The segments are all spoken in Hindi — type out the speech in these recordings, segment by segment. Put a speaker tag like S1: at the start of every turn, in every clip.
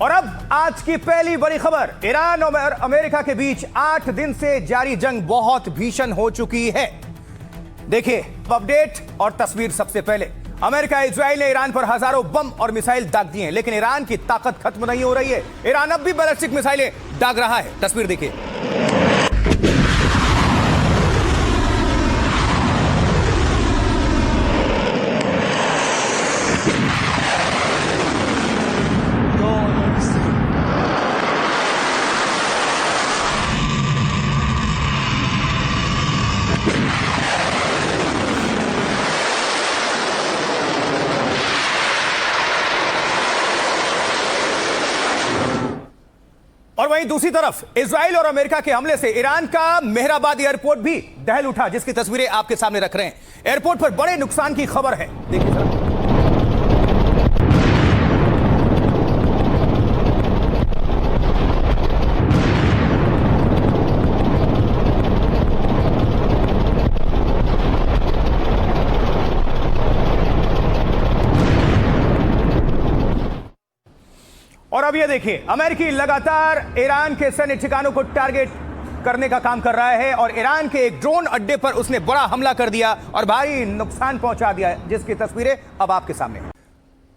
S1: और अब आज की पहली बड़ी खबर, ईरान और अमेरिका के बीच 8 दिन से जारी जंग बहुत भीषण हो चुकी है। देखिए अपडेट और तस्वीर। सबसे पहले अमेरिका इजराइल ने ईरान पर हजारों बम और मिसाइल दाग दिए हैं, लेकिन ईरान की ताकत खत्म नहीं हो रही है। ईरान अब भी बैलिस्टिक मिसाइलें दाग रहा है। तस्वीर देखिए। और वहीं दूसरी तरफ इजराइल और अमेरिका के हमले से ईरान का मेहराबाद एयरपोर्ट भी दहल उठा, जिसकी तस्वीरें आपके सामने रख रहे हैं। एयरपोर्ट पर बड़े नुकसान की खबर है, देखिए जरा। और अब ये देखिए, अमेरिकी लगातार ईरान के सैन्य ठिकानों को टारगेट करने का काम कर रहा है और ईरान के एक ड्रोन अड्डे पर उसने बड़ा हमला कर दिया और भारी नुकसान पहुंचा दिया, जिसकी तस्वीरें अब आपके सामने हैं।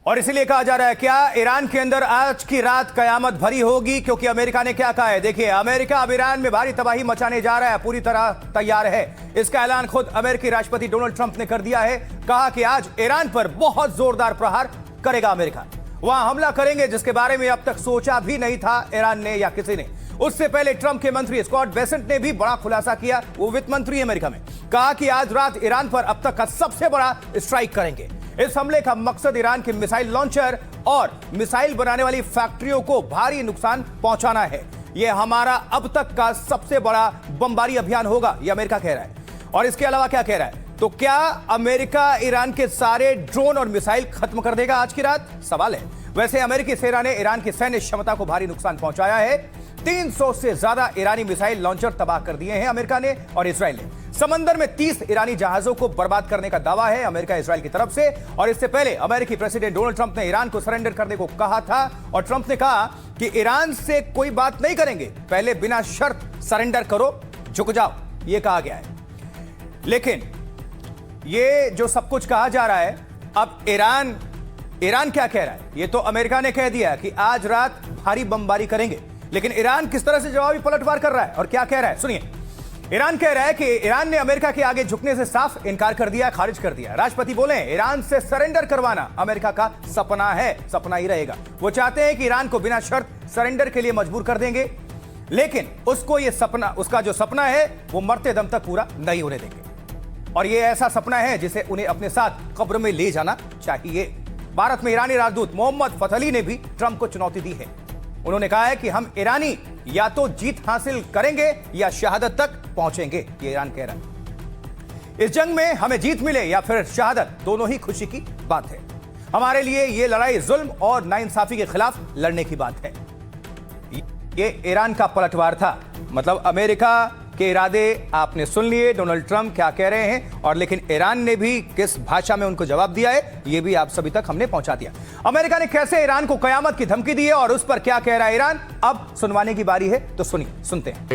S1: और इसीलिए कहा जा रहा है क्या ईरान के अंदर आज की रात कयामत भरी होगी, क्योंकि अमेरिका ने क्या कहा है। देखिए, अमेरिका अब ईरान में भारी तबाही मचाने जा रहा है, पूरी तरह तैयार है। इसका ऐलान खुद अमेरिकी राष्ट्रपति डोनाल्ड ट्रंप ने कर दिया है। कहा कि आज ईरान पर बहुत जोरदार प्रहार करेगा अमेरिका, वहां हमला करेंगे जिसके बारे में अब तक सोचा भी नहीं था ईरान ने या किसी ने। उससे पहले ट्रंप के मंत्री स्कॉट बेसेंट ने भी बड़ा खुलासा किया, वो वित्त मंत्री अमेरिका में। कहा कि आज रात ईरान पर अब तक का सबसे बड़ा स्ट्राइक करेंगे। इस हमले का मकसद ईरान के मिसाइल लॉन्चर और मिसाइल बनाने वाली फैक्ट्रियों को भारी नुकसान पहुंचाना है। यह हमारा अब तक का सबसे बड़ा बमबारी अभियान होगा, यह अमेरिका कह रहा है। और इसके अलावा क्या कह रहा है, तो क्या अमेरिका ईरान के सारे ड्रोन और मिसाइल खत्म कर देगा आज की रात, सवाल है। वैसे अमेरिकी सेना ने ईरान की सैन्य क्षमता को भारी नुकसान पहुंचाया है। 300 से ज्यादा ईरानी मिसाइल लॉन्चर तबाह कर दिए हैं अमेरिका ने और इजराइल ने। समंदर में 30 ईरानी जहाजों को बर्बाद करने का दावा है अमेरिका इजराइल की तरफ से। और इससे पहले अमेरिकी प्रेसिडेंट डोनाल्ड ट्रंप ने ईरान को सरेंडर करने को कहा था और ट्रंप ने कहा कि ईरान से कोई बात नहीं करेंगे, पहले बिना शर्त सरेंडर करो, झुक जाओ, यह कहा गया है। लेकिन ये जो सब कुछ कहा जा रहा है, अब ईरान क्या कह रहा है। ये तो अमेरिका ने कह दिया कि आज रात भारी बमबारी करेंगे, लेकिन ईरान किस तरह से जवाबी पलटवार कर रहा है और क्या कह रहा है, सुनिए। ईरान कह रहा है कि ईरान ने अमेरिका के आगे झुकने से साफ इनकार कर दिया, खारिज कर दिया। राष्ट्रपति बोले ईरान से सरेंडर करवाना अमेरिका का सपना है, सपना ही रहेगा। वो चाहते हैं कि ईरान को बिना शर्त सरेंडर के लिए मजबूर कर देंगे, लेकिन उसको ये सपना, उसका जो सपना है वो मरते दम तक पूरा नहीं होने देंगे। और ये ऐसा सपना है जिसे उन्हें अपने साथ कब्र में ले जाना चाहिए। भारत में ईरानी राजदूत मोहम्मद फतली ने भी ट्रंप को चुनौती दी है। उन्होंने कहा है कि हम ईरानी या तो जीत हासिल करेंगे या शहादत तक पहुंचेंगे, ये ईरान कह रहा है। इस जंग में हमें जीत मिले या फिर शहादत, दोनों ही खुशी की बात है। हमारे लिए ये लड़ाई जुल्म और नाइंसाफी के खिलाफ लड़ने की बात है। ये ईरान का पलटवार था, मतलब अमेरिका के इरादे आपने सुन लिए, डोनाल्ड ट्रंप क्या कह रहे हैं, और लेकिन ईरान ने भी किस भाषा में उनको जवाब दिया है, यह भी आप सभी तक हमने पहुंचा दिया। अमेरिका ने कैसे ईरान को कयामत की धमकी दी है और उस पर क्या कह रहा है ईरान, अब सुनवाने की बारी है, तो सुनते हैं।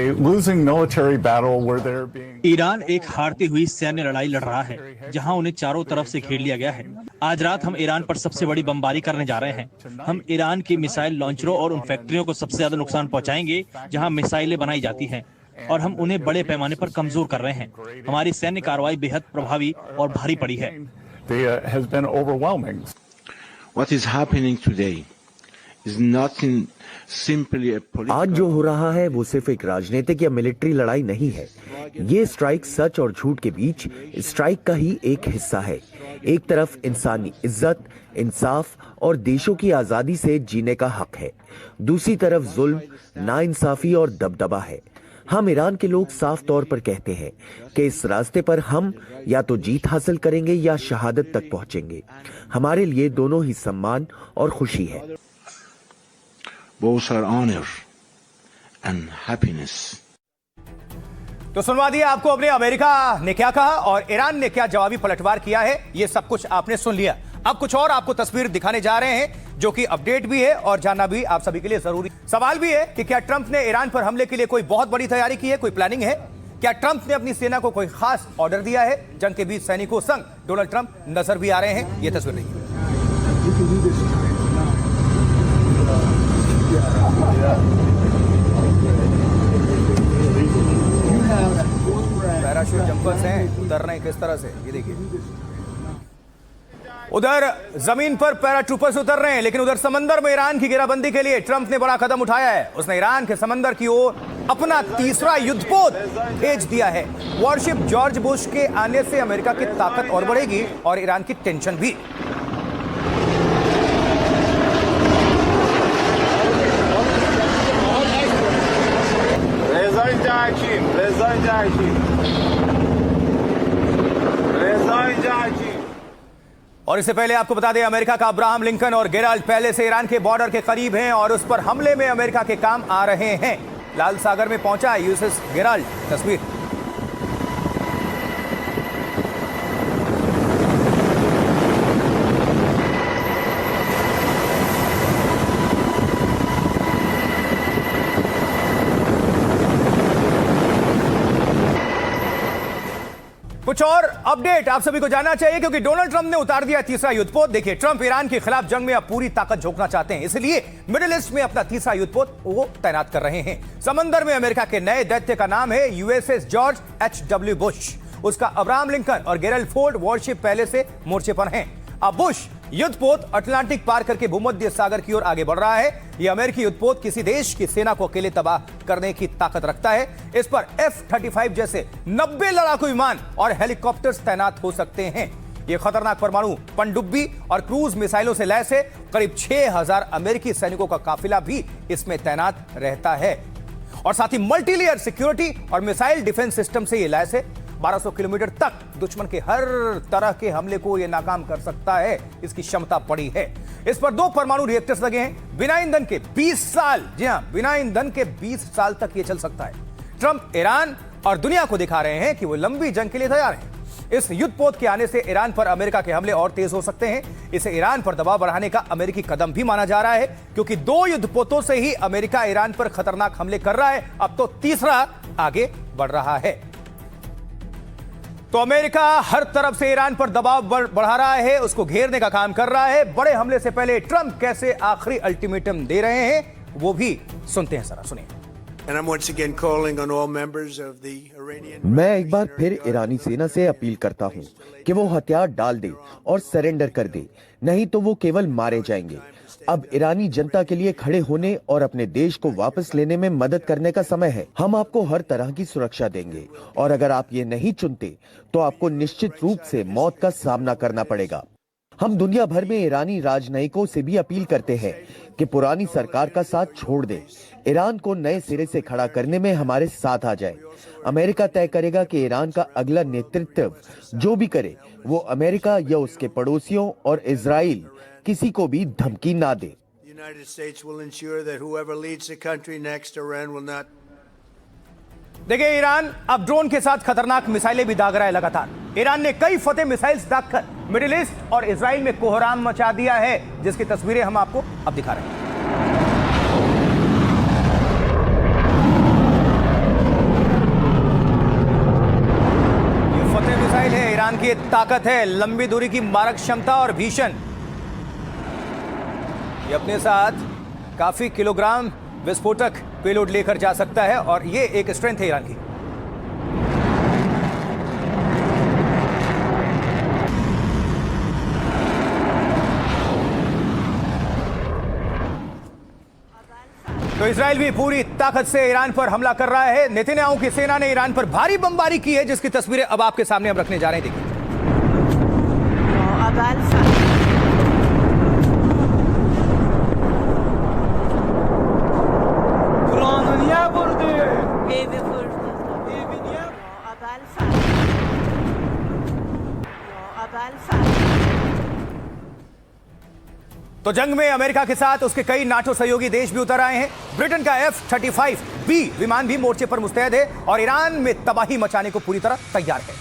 S2: ईरान एक हारती हुई सैन्य लड़ाई लड़ रहा है, जहां उन्हें चारों तरफ से घेर लिया गया है। आज रात हम ईरान पर सबसे बड़ी बमबारी करने जा रहे हैं। हम ईरान की मिसाइल लॉन्चरों और उन फैक्ट्रियों को सबसे ज्यादा नुकसान पहुंचाएंगे जहां मिसाइलें बनाई जाती हैं, और हम उन्हें बड़े पैमाने पर कमजोर कर रहे हैं। हमारी सैन्य कार्रवाई बेहद प्रभावी और भारी पड़ी है।
S3: आज जो हो रहा है वो सिर्फ एक राजनीतिक या मिलिट्री लड़ाई नहीं है। ये स्ट्राइक सच और झूठ के बीच स्ट्राइक का ही एक हिस्सा है। एक तरफ इंसानी इज्जत, इंसाफ और देशों की आजादी से जीने का हक है, दूसरी तरफ जुल्म, नाइंसाफी और दबदबा है। हम ईरान के लोग साफ तौर पर कहते हैं कि इस रास्ते पर हम या तो जीत हासिल करेंगे या शहादत तक पहुंचेंगे। हमारे लिए दोनों ही सम्मान और खुशी है।
S4: Both are honor and happiness.
S1: तो सुनवा दिया आपको अपने अमेरिका ने क्या कहा और ईरान ने क्या जवाबी पलटवार किया है, ये सब कुछ आपने सुन लिया। अब कुछ और आपको तस्वीर दिखाने जा रहे हैं जो कि अपडेट भी है और जानना भी आप सभी के लिए जरूरी। सवाल भी है कि क्या ट्रंप ने ईरान पर हमले के लिए कोई बहुत बड़ी तैयारी की है, कोई प्लानिंग है? क्या ट्रंप ने अपनी सेना को कोई खास ऑर्डर दिया है? जंग के बीच सैनिकों संग डोनाल्ड ट्रंप नजर भी आ रहे हैं। यह तस्वीर देखिए। पैराशूट जंपर्स हैं, उतर रहे हैं किस तरह से, ये देखिए। उधर जमीन पर पैराट्रूपर्स उतर रहे हैं, लेकिन उधर समंदर में ईरान की घेराबंदी के लिए ट्रंप ने बड़ा कदम उठाया है। उसने ईरान के समंदर की ओर अपना तीसरा युद्धपोत भेज दिया है। वॉरशिप जॉर्ज बुश के आने से अमेरिका की ताकत और बढ़ेगी और ईरान की टेंशन भी। और इससे पहले आपको बता दें, अमेरिका का अब्राहम लिंकन और गेराल्ड पहले से ईरान के बॉर्डर के करीब हैं और उस पर हमले में अमेरिका के काम आ रहे हैं। लाल सागर में पहुंचा यूएसएस गेराल्ड। तस्वीर। कुछ और अपडेट आप सभी को जानना चाहिए क्योंकि डोनाल्ड ट्रंप ने उतार दिया तीसरा युद्धपोत। देखिए, ट्रंप ईरान के खिलाफ जंग में अब पूरी ताकत झोंकना चाहते हैं, इसलिए मिडिल ईस्ट में अपना तीसरा युद्धपोत वो तैनात कर रहे हैं। समंदर में अमेरिका के नए दैत्य का नाम है यूएसएस जॉर्ज H.W. बुश। उसका अब्राहम लिंकन और गेराल्ड फोर्ड वॉरशिप पहले से मोर्चे पर हैं। अब बुश युद्धपोत अटलांटिक पार करके भूमध्य सागर की ओर आगे बढ़ रहा है। यह अमेरिकी युद्धपोत किसी देश की सेना को अकेले तबाह करने की ताकत रखता है। इस पर F-35 जैसे 90 लड़ाकू विमान और हेलीकॉप्टर्स तैनात हो सकते हैं। यह खतरनाक परमाणु पनडुब्बी और क्रूज मिसाइलों से लैस है। करीब 6000 अमेरिकी सैनिकों का काफिला भी इसमें तैनात रहता है और साथ ही मल्टीलेयर सिक्योरिटी और मिसाइल डिफेंस सिस्टम से यह लैस है। 1200 किलोमीटर तक दुश्मन के हर तरह के हमले को यह नाकाम कर सकता है। इसकी क्षमता बड़ी है। इस पर 2 परमाणु रिएक्टर्स लगे हैं। बिना ईंधन के 20 साल, जी हां, बिना ईंधन के 20 साल तक यह चल सकता है। ट्रंप ईरान और दुनिया को दिखा रहे हैं कि वो लंबी जंग के लिए तैयार हैं। इस युद्धपोत के आने से ईरान पर अमेरिका के हमले और तेज हो सकते हैं। इसे ईरान पर दबाव बढ़ाने का अमेरिकी कदम भी माना जा रहा है क्योंकि 2 युद्धपोतों से ही अमेरिका ईरान पर खतरनाक हमले कर रहा है। अब तो तीसरा आगे बढ़ रहा है। तो अमेरिका हर तरफ से ईरान पर दबाव बढ़ा रहा है, उसको घेरने का काम कर रहा है। बड़े हमले से पहले ट्रंप कैसे आखिरी अल्टीमेटम दे रहे हैं वो भी सुनते हैं, जरा सुनिए।
S3: मैं एक बार फिर ईरानी सेना से अपील करता हूं कि वो हथियार डाल दे और सरेंडर कर दे, नहीं तो वो केवल मारे जाएंगे। अब ईरानी जनता के लिए खड़े होने और अपने देश को वापस लेने में मदद करने का समय है। हम आपको हर तरह की सुरक्षा देंगे और अगर आप ये नहीं चुनते तो आपको निश्चित रूप से मौत का सामना करना पड़ेगा। हम दुनिया भर में ईरानी राजनयिकों से भी अपील करते हैं कि पुरानी सरकार का साथ छोड़ दें, ईरान को नए सिरे से खड़ा करने में हमारे साथ आ जाए। अमेरिका तय करेगा कि ईरान का अगला नेतृत्व जो भी करे वो अमेरिका या उसके पड़ोसियों और इजराइल किसी को भी धमकी ना दे।
S1: देखिए, ईरान अब ड्रोन के साथ खतरनाक मिसाइलें भी दाग रहा है लगातार। ईरान ने कई फतेह मिसाइल्स दागकर मिडिल ईस्ट और इजराइल में कोहराम मचा दिया है, जिसकी तस्वीरें हम आपको अब दिखा रहे हैं। ये फतेह मिसाइल है, ईरान की ताकत है, लंबी दूरी की मारक क्षमता और भीषण। ये अपने साथ काफी किलोग्राम विस्फोटक पेलोड लेकर जा सकता है और ये एक स्ट्रेंथ है ईरान की। तो इजराइल भी पूरी ताकत से ईरान पर हमला कर रहा है। नेतन्याहू की सेना ने ईरान पर भारी बमबारी की है, जिसकी तस्वीरें अब आपके सामने हम रखने जा रहे हैं। देखिए, तो जंग में अमेरिका के साथ उसके कई नाटो सहयोगी देश भी उतर आए हैं। ब्रिटेन का F-35B विमान भी मोर्चे पर मुस्तैद है और ईरान में तबाही मचाने को पूरी तरह तैयार है।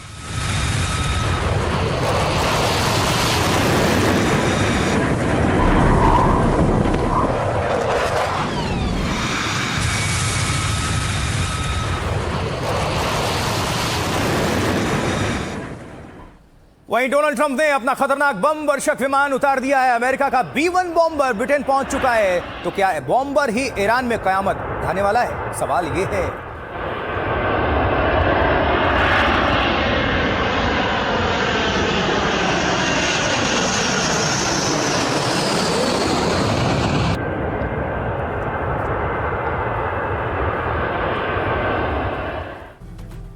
S1: वहीं डोनाल्ड ट्रंप ने अपना खतरनाक बम वर्षक विमान उतार दिया है। अमेरिका का B-1 बॉम्बर ब्रिटेन पहुंच चुका है। तो क्या बॉम्बर ही ईरान में कयामत ढाने वाला है? सवाल यह है।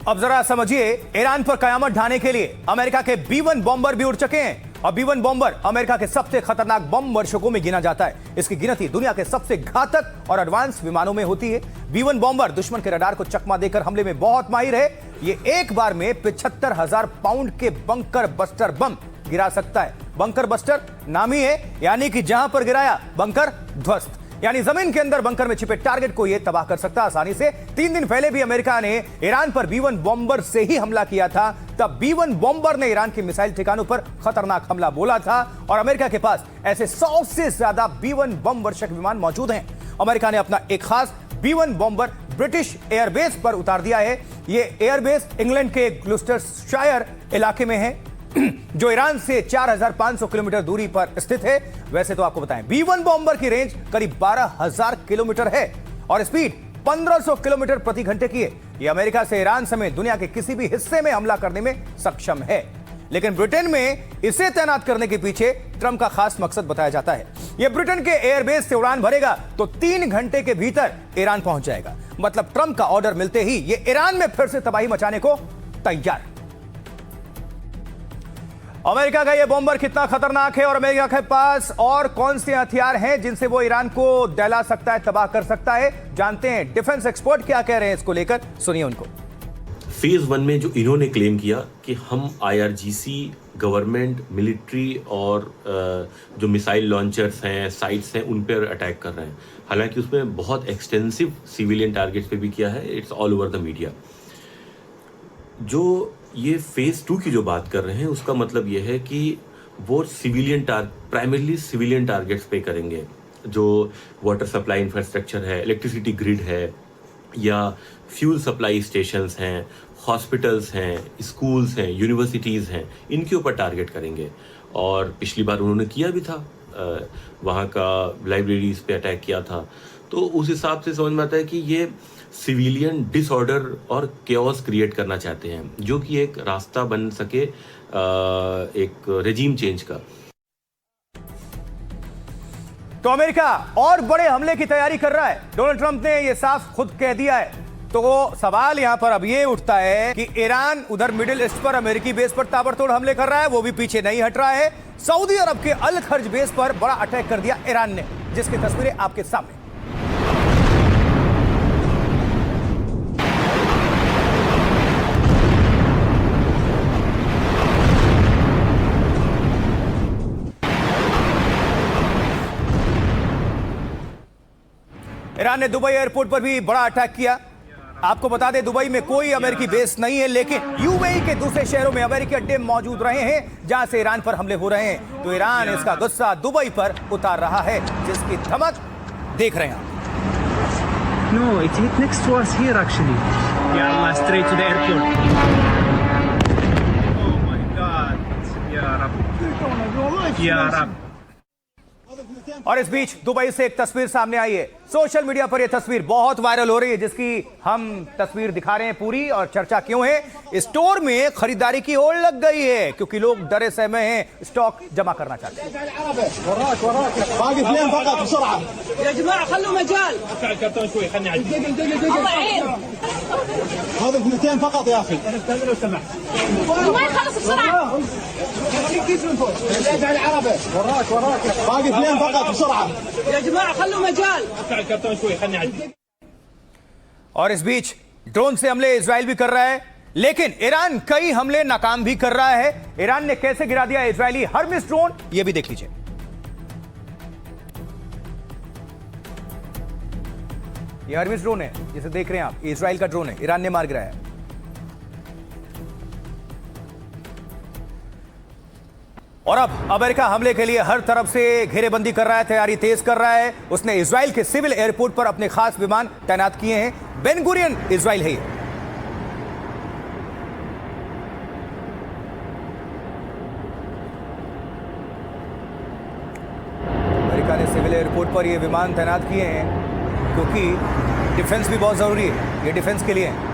S1: अब जरा समझिए, ईरान पर कयामत ढाने के लिए अमेरिका के B-1 बॉम्बर भी उड़ चुके हैं और B-1 बॉम्बर अमेरिका के सबसे खतरनाक बम वर्षकों में गिना जाता है। इसकी गिनती दुनिया के सबसे घातक और एडवांस विमानों में होती है। B-1 बॉम्बर दुश्मन के रडार को चकमा देकर हमले में बहुत माहिर है। ये एक बार में 75,000 पाउंड के बंकर बस्टर बम गिरा सकता है। बंकर बस्टर नाम ही है, यानी कि जहां पर गिराया बंकर ध्वस्त, यानी जमीन के अंदर बंकर में छिपे टारगेट को यह तबाह कर सकता है आसानी से। 3 दिन पहले भी अमेरिका ने ईरान पर B-1 बॉम्बर से ही हमला किया था। तब B-1 बॉम्बर ने ईरान के मिसाइल ठिकानों पर खतरनाक हमला बोला था और अमेरिका के पास ऐसे 100 से ज्यादा B-1 बम वर्षक विमान मौजूद हैं। अमेरिका ने अपना एक खास B-1 बॉम्बर ब्रिटिश एयरबेस पर उतार दिया है। यह एयरबेस इंग्लैंड के ग्लुस्टरशायर इलाके में है, जो ईरान से 4,500 किलोमीटर दूरी पर स्थित है। वैसे तो आपको बताएं, B-1 बॉम्बर की रेंज करीब 12,000 किलोमीटर है और स्पीड 1,500 किलोमीटर प्रति घंटे की है। यह अमेरिका से ईरान समेत दुनिया के किसी भी हिस्से में हमला करने में सक्षम है। लेकिन ब्रिटेन में इसे तैनात करने के पीछे ट्रंप का खास मकसद बताया जाता है। यह ब्रिटेन के एयरबेस से उड़ान भरेगा तो 3 घंटे के भीतर ईरान पहुंच जाएगा। मतलब ट्रंप का ऑर्डर मिलते ही यह ईरान में फिर से तबाही मचाने को तैयार। अमेरिका का यह बॉम्बर कितना खतरनाक है और अमेरिका के पास और कौन से हथियार हैं जिनसे वो ईरान को दहला सकता है, तबाह कर सकता है, जानते हैं डिफेंस एक्सपर्ट क्या कह रहे हैं इसको लेकर। सुनिए उनको।
S5: फेज 1 में जो इन्होंने क्लेम किया कि हम IRGC, गवर्नमेंट, मिलिट्री और जो मिसाइल लॉन्चर्स हैं, साइट्स हैं, उन पर अटैक कर रहे हैं। हालांकि उसमें बहुत एक्सटेंसिव सिविलियन टारगेट्स पे भी किया है। It's all over the media. जो ये फेज 2 की जो बात कर रहे हैं उसका मतलब ये है कि वो प्राइमरली सिविलियन टारगेट्स पे करेंगे। जो वाटर सप्लाई इंफ्रास्ट्रक्चर है, इलेक्ट्रिसिटी ग्रिड है, या फ्यूल सप्लाई स्टेशंस हैं, हॉस्पिटल्स हैं, स्कूल्स हैं, यूनिवर्सिटीज़ हैं, इनके ऊपर टारगेट करेंगे। और पिछली बार उन्होंने किया भी था, वहाँ का लाइब्रेरीज पे अटैक किया था। तो उस हिसाब से समझ में आता है कि ये सिविलियन डिसऑर्डर और केओस क्रिएट करना चाहते हैं, जो कि एक रास्ता बन सके एक रेजिम चेंज का।
S1: तो अमेरिका और बड़े हमले की तैयारी कर रहा है। डोनाल्ड ट्रंप ने यह साफ खुद कह दिया है। तो वो सवाल यहां पर अब ये उठता है कि ईरान उधर मिडिल ईस्ट पर अमेरिकी बेस पर ताबड़तोड़ हमले कर रहा है, वो भी पीछे नहीं हट रहा है। सऊदी अरब के अल खर्ज बेस पर बड़ा अटैक कर दिया ईरान ने, जिसकी तस्वीरें आपके सामने। ईरान ने दुबई एयरपोर्ट पर भी बड़ा अटैक किया। आपको बता दें, दुबई में कोई अमेरिकी बेस नहीं है, लेकिन यूएई के दूसरे शहरों में अमेरिकी अड्डे मौजूद रहे हैं जहां से ईरान पर हमले हो रहे हैं। तो ईरान इसका गुस्सा दुबई पर उतार रहा है, जिसकी धमक देख रहे हैं आप।
S6: No, it hit next to us here actually. Ya Allah, straight to the airport. Oh my God. Ya Rabb. Ya Rabb.
S1: और इस बीच दुबई से एक तस्वीर सामने आई है। सोशल मीडिया पर यह तस्वीर बहुत वायरल हो रही है, जिसकी हम तस्वीर दिखा रहे हैं पूरी। और चर्चा क्यों है? स्टोर में खरीदारी की होड़ लग गई है, क्योंकि लोग डरे सहमे हैं, स्टॉक जमा करना चाहते हैं। और इस बीच ड्रोन से हमले इजराइल भी कर रहा है, लेकिन ईरान कई हमले नाकाम भी कर रहा है। ईरान ने कैसे गिरा दिया इजरायली हर्मिस ड्रोन, यह भी देख लीजिए। यह हर्मिस ड्रोन है जिसे देख रहे हैं आप, इजराइल का ड्रोन है, ईरान ने मार गिराया। और अब अमेरिका हमले के लिए हर तरफ से घेरेबंदी कर रहा है, तैयारी तेज कर रहा है। उसने इजराइल के सिविल एयरपोर्ट पर अपने खास विमान तैनात किए हैं। बेन गुरियन इजराइल है ये। अमेरिका ने सिविल एयरपोर्ट पर ये विमान तैनात किए हैं क्योंकि डिफेंस भी बहुत जरूरी है, ये डिफेंस के लिए है।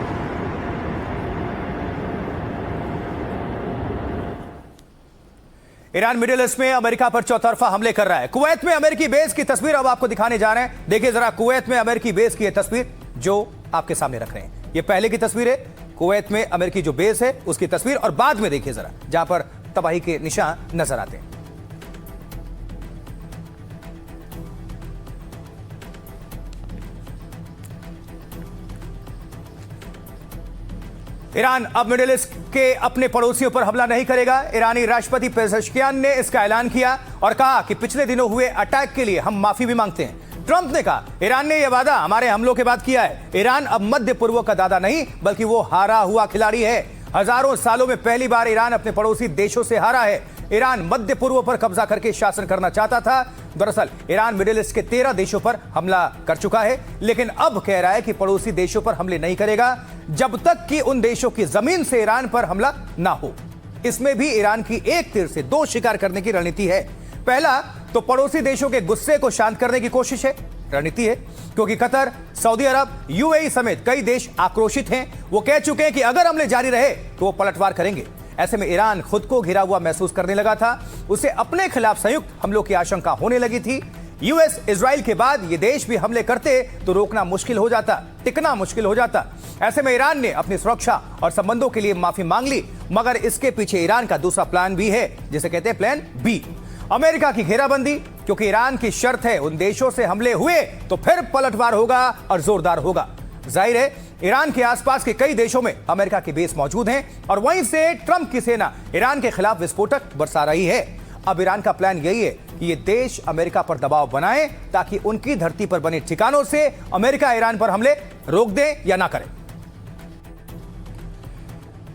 S1: ईरान मिडिल ईस्ट में अमेरिका पर चौतरफा हमले कर रहा है। कुवैत में अमेरिकी बेस की तस्वीर अब आपको दिखाने जा रहे हैं। देखिए जरा कुवैत में अमेरिकी बेस की यह तस्वीर जो आपके सामने रख रहे हैं। ये पहले की तस्वीर है, कुवैत में अमेरिकी जो बेस है उसकी तस्वीर, और बाद में देखिए जरा जहां पर तबाही के निशान नजर आते हैं। ईरान अब मिडिल ईस्ट के अपने पड़ोसियों पर हमला नहीं करेगा। ईरानी राष्ट्रपति पेजेश्कियान ने इसका ऐलान किया और कहा कि पिछले दिनों हुए अटैक के लिए हम माफी भी मांगते हैं। ट्रंप ने कहा ईरान ने यह वादा हमारे हमलों के बाद किया है। ईरान अब मध्य पूर्व का दादा नहीं बल्कि वो हारा हुआ खिलाड़ी है। हजारों सालों में पहली बार ईरान अपने पड़ोसी देशों से हारा है। ईरान मध्य पूर्व पर कब्जा करके शासन करना चाहता था। दरअसल ईरान मिडिल ईस्ट के 13 देशों पर हमला कर चुका है, लेकिन अब कह रहा है कि पड़ोसी देशों पर हमले नहीं करेगा जब तक कि उन देशों की जमीन से ईरान पर हमला ना हो। इसमें भी ईरान की एक तीर से दो शिकार करने की रणनीति है। पहला तो पड़ोसी देशों के गुस्से को शांत करने की कोशिश है, रणनीति है, क्योंकि कतर, सऊदी अरब, यूएई समेत कई देश आक्रोशित हैं। वो कह चुके हैं कि अगर हमले जारी रहे तो वो पलटवार करेंगे। ऐसे में ईरान खुद को घिरा हुआ महसूस करने लगा था। उसे अपने खिलाफ संयुक्त हमलों की आशंका होने लगी थी। यूएस, इजराइल के बाद ये देश भी हमले करते तो रोकना मुश्किल हो जाता, टिकना मुश्किल हो जाता। ऐसे में ईरान ने अपनी सुरक्षा और संबंधों के लिए माफी मांग ली, मगर इसके पीछे ईरान का दूसरा प्लान भी है, जिसे कहते हैं प्लान बी, अमेरिका की घेराबंदी। क्योंकि ईरान की शर्त है उन देशों से हमले हुए तो फिर पलटवार होगा और जोरदार होगा। जाहिर है ईरान के आसपास के कई देशों में अमेरिका के बेस मौजूद हैं और वहीं से ट्रंप की सेना ईरान के खिलाफ विस्फोटक बरसा रही है। अब ईरान का प्लान यही है कि ये देश अमेरिका पर दबाव बनाए ताकि उनकी धरती पर बने ठिकानों से अमेरिका ईरान पर हमले रोक दे या ना करे।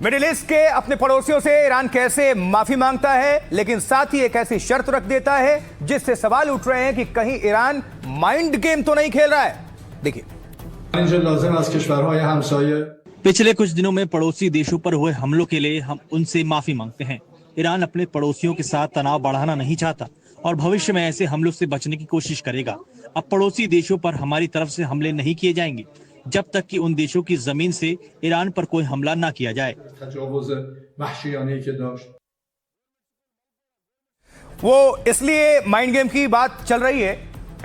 S1: मिडिल ईस्ट के अपने पड़ोसियों से ईरान कैसे माफी मांगता है, लेकिन साथ ही एक ऐसी शर्त रख देता है जिससे सवाल उठ रहे हैं कि कहीं ईरान माइंड गेम तो नहीं खेल रहा है। देखिए,
S2: पिछले कुछ दिनों में पड़ोसी देशों पर हुए हमलों के लिए हम उनसे माफी मांगते हैं। ईरान अपने पड़ोसियों के साथ तनाव बढ़ाना नहीं चाहता और भविष्य में ऐसे हमलों से बचने की कोशिश करेगा। अब पड़ोसी देशों पर हमारी तरफ से हमले नहीं किए जाएंगे जब तक कि उन देशों की जमीन से ईरान पर कोई हमला ना किया जाए।
S1: वो इसलिए माइंड गेम की बात चल रही है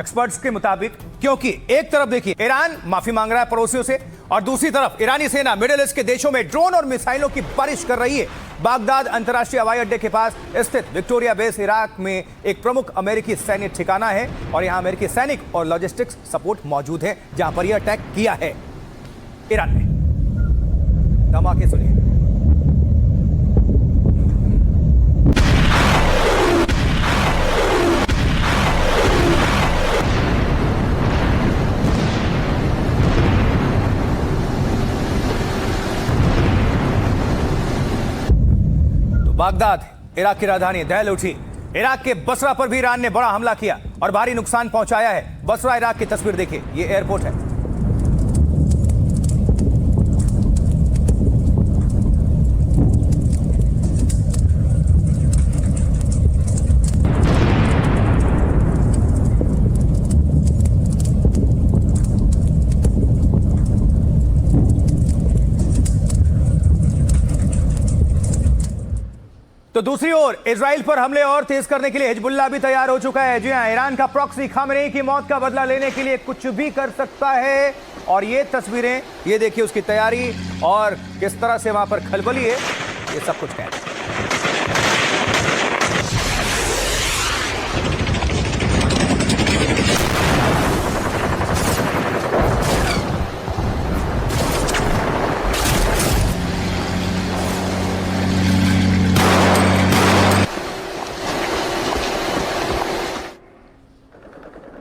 S1: एक्सपर्ट्स के मुताबिक, क्योंकि एक तरफ देखिए ईरान माफी मांग रहा है पड़ोसियों से और दूसरी तरफ ईरानी सेना मिडिल ईस्ट के देशों में ड्रोन और मिसाइलों की बारिश कर रही है। बागदाद अंतर्राष्ट्रीय हवाई अड्डे के पास स्थित विक्टोरिया बेस इराक में एक प्रमुख अमेरिकी सैन्य ठिकाना है और यहां अमेरिकी सैनिक और लॉजिस्टिक्स सपोर्ट मौजूद है जहां पर यह अटैक किया है ईरान ने। धमाके सुनिए। बागदाद इराक की राजधानी दहल उठी। इराक के बसरा पर भी ईरान ने बड़ा हमला किया और भारी नुकसान पहुंचाया है। बसरा इराक की तस्वीर देखिए, ये एयरपोर्ट है। तो दूसरी ओर इजराइल पर हमले और तेज करने के लिए हिजबुल्लाह भी तैयार हो चुका है। जी हां, ईरान का प्रॉक्सी खामेनेई की मौत का बदला लेने के लिए कुछ भी कर सकता है और ये तस्वीरें, ये देखिए उसकी तैयारी और किस तरह से वहां पर खलबली है, ये सब कुछ है।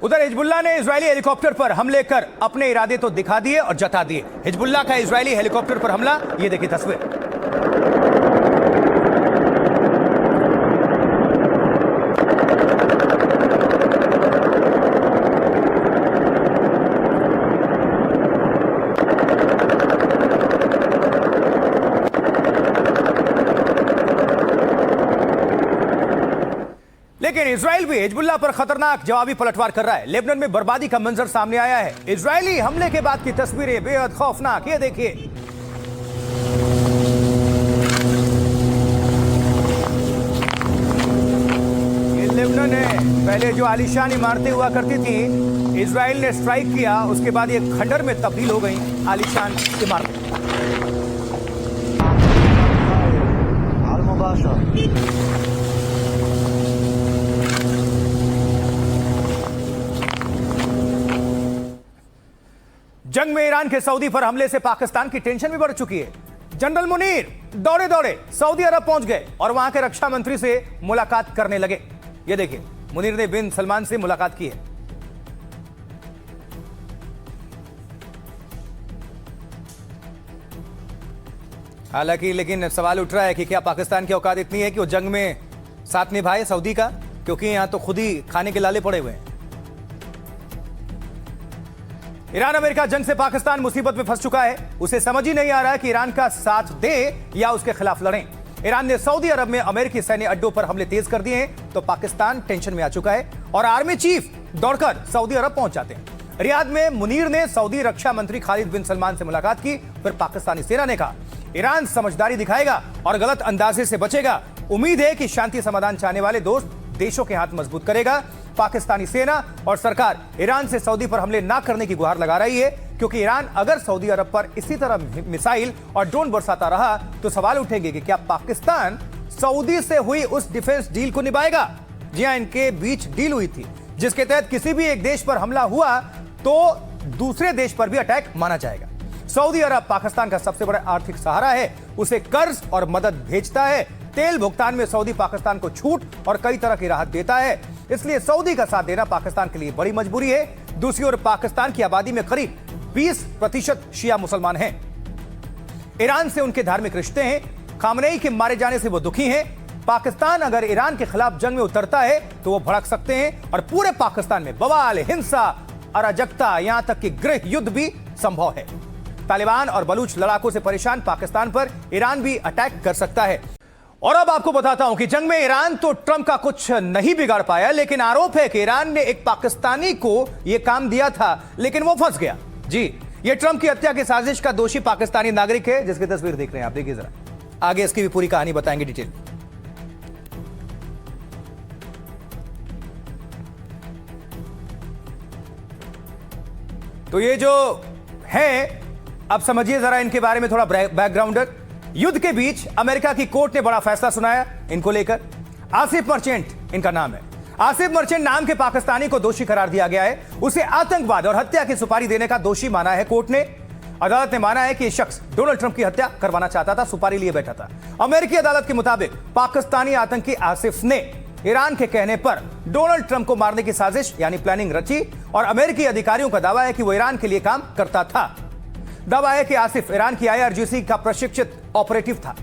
S1: उधर हिजबुल्लाह ने इजरायली हेलीकॉप्टर पर हमले कर अपने इरादे तो दिखा दिए और जता दिए। हिजबुल्लाह का इजरायली हेलीकॉप्टर पर हमला, ये देखिए तस्वीर। लेकिन इजराइल भी हिजबुल्लाह पर खतरनाक जवाबी पलटवार कर रहा है। लेबनान में बर्बादी का मंजर सामने आया है। इजरायली हमले के बाद की तस्वीरें बेहद खौफनाक, ये देखिए। ये लेबनान है, पहले जो आलीशान इमारतें हुआ करती थी, इजराइल ने स्ट्राइक किया, उसके बाद ये खंडर में तब्दील हो गई आलीशान इमारतें। जंग में ईरान के सऊदी पर हमले से पाकिस्तान की टेंशन भी बढ़ चुकी है। जनरल मुनीर दौड़े दौड़े सऊदी अरब पहुंच गए और वहां के रक्षा मंत्री से मुलाकात करने लगे। ये देखिए, मुनीर ने बिन सलमान से मुलाकात की है। हालांकि लेकिन सवाल उठ रहा है कि क्या पाकिस्तान की औकात इतनी है कि वो जंग में साथ निभाए सऊदी का, क्योंकि यहां तो खुद ही खाने के लाले पड़े हुए हैं। ईरान अमेरिका जंग से पाकिस्तान मुसीबत में फंस चुका है। उसे समझ ही नहीं आ रहा है कि ईरान का साथ दे या उसके खिलाफ लड़ें। ईरान ने सऊदी अरब में अमेरिकी सैन्य अड्डों पर हमले तेज कर दिए हैं, तो पाकिस्तान टेंशन में आ चुका है और आर्मी चीफ दौड़कर सऊदी अरब पहुंच जाते हैं। रियाद में मुनीर ने सऊदी रक्षा मंत्री खालिद बिन सलमान से मुलाकात की। फिर पाकिस्तानी सेना ने कहा ईरान समझदारी दिखाएगा और गलत अंदाजे से बचेगा। उम्मीद है कि शांति समाधान चाहने वाले दोस्त देशों के हाथ मजबूत करेगा। पाकिस्तानी सेना और सरकार ईरान से सऊदी पर हमले ना करने की गुहार लगा रही है, क्योंकि ईरान अगर सऊदी अरब पर इसी तरह मिसाइल और ड्रोन बरसाता रहा तो सवाल उठेंगे कि क्या पाकिस्तान सऊदी से हुई उस डिफेंस डील को निभाएगा। जी हां, इनके बीच डील हुई थी जिसके तहत किसी भी एक देश पर हमला हुआ तो दूसरे देश पर भी अटैक माना जाएगा। सऊदी अरब पाकिस्तान का सबसे बड़ा आर्थिक सहारा है, उसे कर्ज और मदद भेजता है। तेल भुगतान में सऊदी पाकिस्तान को छूट और कई तरह की राहत देता है, इसलिए सऊदी का साथ देना पाकिस्तान के लिए बड़ी मजबूरी है। दूसरी ओर पाकिस्तान की आबादी में करीब 20% शिया मुसलमान हैं। ईरान से उनके धार्मिक रिश्ते हैं। खामनेई के मारे जाने से वो दुखी हैं। पाकिस्तान अगर ईरान के खिलाफ जंग में उतरता है तो वो भड़क सकते हैं और पूरे पाकिस्तान में बवाल, हिंसा, अराजकता, यहां तक कि गृह युद्ध भी संभव है। तालिबान और बलूच लड़ाकों से परेशान पाकिस्तान पर ईरान भी अटैक कर सकता है। और अब आपको बताता हूं कि जंग में ईरान तो ट्रंप का कुछ नहीं बिगाड़ पाया, लेकिन आरोप है कि ईरान ने एक पाकिस्तानी को यह काम दिया था, लेकिन वो फंस गया। जी, ये ट्रंप की हत्या की साजिश का दोषी पाकिस्तानी नागरिक है, जिसकी तस्वीर देख रहे हैं आप। देखिए जरा, आगे इसकी भी पूरी कहानी बताएंगे डिटेल। तो ये जो है, अब समझिए जरा इनके बारे में थोड़ा बैकग्राउंडर। युद्ध के बीच अमेरिका की कोर्ट ने बड़ा फैसला सुनाया इनको लेकर। आसिफ मर्चेंट इनका नाम है। आसिफ मर्चेंट नाम के पाकिस्तानी को दोषी करार दिया गया है। उसे आतंकवाद और हत्या की सुपारी देने का दोषी माना है कोर्ट ने। अदालत ने माना है कि यह शख्स डोनाल्ड ट्रंप की हत्या करवाना चाहता था, सुपारी लिए बैठा था। अमेरिकी अदालत के मुताबिक पाकिस्तानी आतंकी आसिफ ने ईरान के कहने पर डोनाल्ड ट्रंप को मारने की साजिश यानी प्लानिंग रची और अमेरिकी अधिकारियों का दावा है कि वो ईरान के लिए काम करता था। दावा है कि आसिफ ईरान की IRGC का प्रशिक्षित ऑपरेटिव था।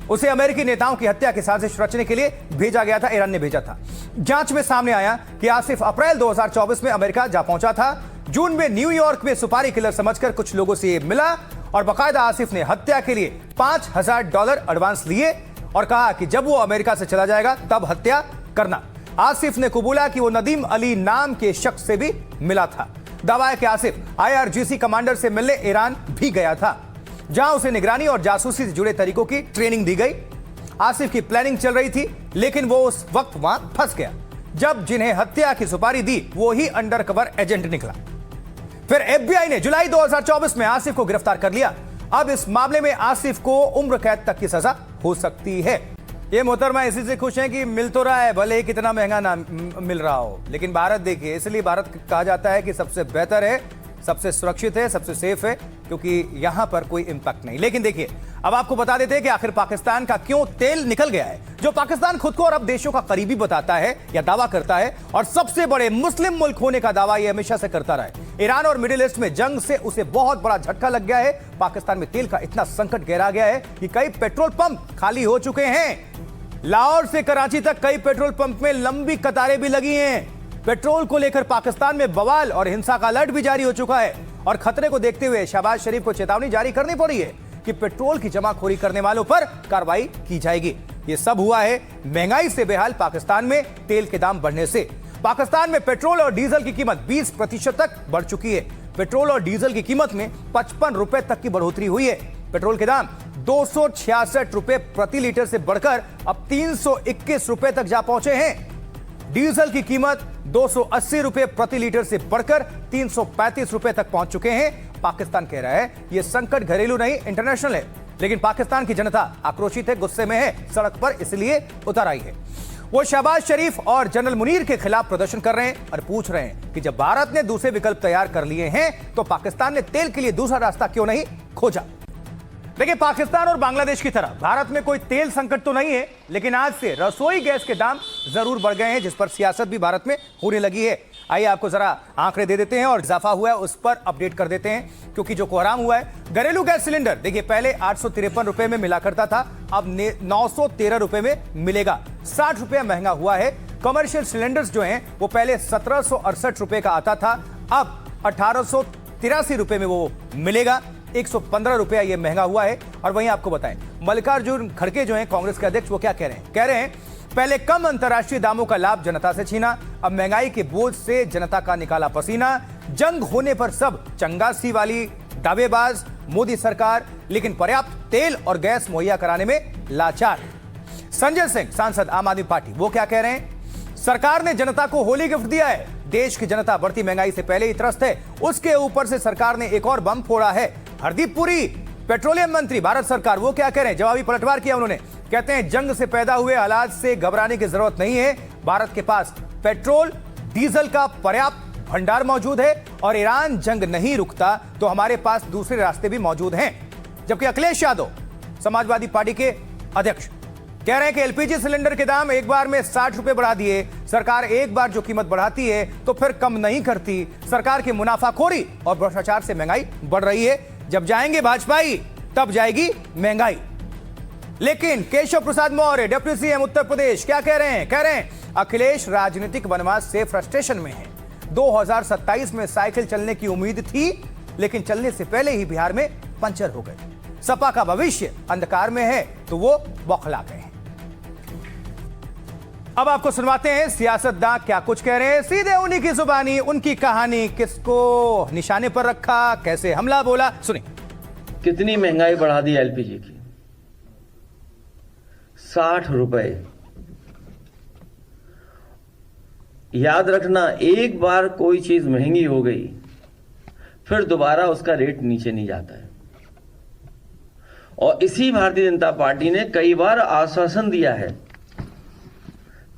S1: उसे अमेरिकी नेताओं की हत्या की साजिश रचने के लिए भेजा गया था, ईरान ने भेजा था। जांच में सामने आया कि आसिफ अप्रैल 2024 में अमेरिका जा पहुंचा था। जून में न्यूयॉर्क में सुपारी किलर समझकर कुछ लोगों से मिला और बाकायदा आसिफ ने हत्या के लिए $5000 एडवांस लिए और कहा कि जब वो अमेरिका से चला जाएगा तब हत्या करना। आसिफ ने कबूला कि वो नदीम अली नाम के शख्स से भी मिला था। दावा है कि आसिफ IRGC कमांडर से मिलने ईरान भी गया था, जहां उसे निगरानी और जासूसी से जुड़े तरीकों की ट्रेनिंग दी गई। आसिफ की प्लानिंग चल रही थी, लेकिन वो उस वक्त वहां फंस गया जब जिन्हें हत्या की सुपारी दी वो ही अंडरकवर एजेंट निकला। फिर FBI ने जुलाई 2024 में आसिफ को गिरफ्तार कर लिया। अब इस मामले में आसिफ को उम्र कैद तक की सजा हो सकती है। ये मोहतरमा इसी से खुश हैं कि मिल तो रहा है, भले ही कितना महंगा ना मिल रहा हो, लेकिन भारत देखिए, इसलिए भारत कहा जाता है कि सबसे बेहतर है, सबसे सुरक्षित है, सबसे सेफ है, क्योंकि यहां पर कोई इंपैक्ट नहीं। लेकिन देखिए, अब आपको बता देते हैं कि आखिर पाकिस्तान का क्यों तेल निकल गया है, जो पाकिस्तान खुद को अरब देशों का करीबी बताता है या दावा करता है और सबसे बड़े मुस्लिम मुल्क होने का दावा यह हमेशा से करता रहा है। ईरान और मिडिल ईस्ट में जंग से उसे बहुत बड़ा झटका लग गया है। पाकिस्तान में तेल का इतना संकट गहरा गया है कि कई पेट्रोल पंप खाली हो चुके हैं। लाहौर से कराची तक कई पेट्रोल पंप में लंबी कतारें भी लगी हैं। पेट्रोल को लेकर पाकिस्तान में बवाल और हिंसा का अलर्ट भी जारी हो चुका है और खतरे को देखते हुए शहबाज शरीफ को चेतावनी जारी करनी पड़ी है कि पेट्रोल की जमाखोरी करने वालों पर कार्रवाई की जाएगी। ये सब हुआ है महंगाई से बेहाल पाकिस्तान में तेल के दाम बढ़ने से। पाकिस्तान में पेट्रोल और डीजल की कीमत 20% तक बढ़ चुकी है। पेट्रोल और डीजल की कीमत में 55 रुपए तक की बढ़ोतरी हुई है। पेट्रोल के दाम 266 रुपए प्रति लीटर से बढ़कर अब 321 रुपए तक जा पहुंचे हैं। डीजल की कीमत 280 रुपए प्रति लीटर से बढ़कर 335 रुपए तक पहुंच चुके हैं। पाकिस्तान कह रहा है यह संकट घरेलू नहीं इंटरनेशनल है, लेकिन पाकिस्तान की जनता आक्रोशित है, गुस्से में है, सड़क पर इसलिए उतर आई है। वो शहबाज शरीफ और जनरल मुनीर के खिलाफ प्रदर्शन कर रहे हैं और पूछ रहे हैं कि जब भारत ने दूसरे विकल्प तैयार कर लिए हैं तो पाकिस्तान ने तेल के लिए दूसरा रास्ता क्यों नहीं खोजा। देखिए, पाकिस्तान और बांग्लादेश की तरह भारत में कोई तेल संकट तो नहीं है, लेकिन आज से रसोई गैस के दाम जरूर बढ़ गए हैं, जिस पर सियासत भी भारत में होने लगी है। आइए आपको जरा आंकड़े दे देते हैं और इजाफा हुआ है उस पर अपडेट कर देते हैं, क्योंकि जो कोहराम हुआ है। घरेलू गैस सिलेंडर देखिए पहले 853 रुपए में मिला करता था, अब 913 रुपए में मिलेगा, 60 रुपया महंगा हुआ है। कमर्शियल सिलेंडर्स जो हैं वो पहले 1768 रुपए का आता था, अब 1883 रुपए में वो मिलेगा, 115 रुपया ये महंगा हुआ है। और वहीं आपको बताएं, मल्लिकार्जुन खड़गे जो हैं कांग्रेस के अध्यक्ष, वो क्या कह रहे हैं? कह रहे हैं पहले कम अंतर्राष्ट्रीय दामों का लाभ जनता से छीना, अब महंगाई के बोझ से जनता का निकाला पसीना, जंग होने पर सब चंगासी वाली दावेबाज मोदी सरकार, लेकिन पर्याप्त तेल और गैस मुहैया कराने में लाचार। संजय सिंह सांसद आम आदमी पार्टी, वो क्या कह रहे हैं? सरकार ने जनता को होली गिफ्ट दिया है, देश की जनता बढ़ती महंगाई से पहले ही त्रस्त है, उसके ऊपर से सरकार ने एक और बम फोड़ा है। हरदीप पुरी पेट्रोलियम मंत्री भारत सरकार, वो क्या कह रहे हैं? जवाबी पलटवार किया उन्होंने, कहते हैं जंग से पैदा हुए हालात से घबराने की जरूरत नहीं है, भारत के पास पेट्रोल डीजल का पर्याप्त भंडार मौजूद है और ईरान जंग नहीं रुकता तो हमारे पास दूसरे रास्ते भी मौजूद हैं। जबकि अखिलेश यादव समाजवादी पार्टी के अध्यक्ष कह रहे हैं कि एलपीजी सिलेंडर के दाम एक बार में 60 रुपए बढ़ा दिए, सरकार एक बार जो कीमत बढ़ाती है तो फिर कम नहीं करती, सरकार की मुनाफाखोरी और भ्रष्टाचार से महंगाई बढ़ रही है, जब जाएंगे भाजपाई तब जाएगी महंगाई। लेकिन केशव प्रसाद मौर्य डिप्टी सीएम उत्तर प्रदेश क्या कह रहे हैं? कह रहे हैं अखिलेश राजनीतिक वनवास से फ्रस्ट्रेशन में है, 2027 में साइकिल चलने की उम्मीद थी, लेकिन चलने से पहले ही बिहार में पंचर हो गए। सपा का भविष्य अंधकार में है तो वो बौखला गए हैं। अब आपको सुनवाते हैं सियासतदान क्या कुछ कह रहे हैं, सीधे उन्हीं की जुबानी, उनकी कहानी, किसको निशाने पर रखा, कैसे हमला बोला, सुनिए।
S7: कितनी महंगाई बढ़ा दी एलपीजी की, 60 रुपए। याद रखना, एक बार कोई चीज महंगी हो गई फिर दोबारा उसका रेट नीचे नहीं जाता है। और इसी भारतीय जनता पार्टी ने कई बार आश्वासन दिया है,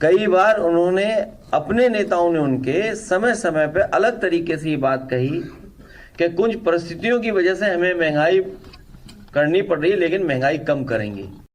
S7: कई बार उन्होंने अपने नेताओं ने उनके समय समय पर अलग तरीके से ये बात कही कि कुछ परिस्थितियों की वजह से हमें महंगाई करनी पड़ रही है, लेकिन महंगाई कम करेंगे।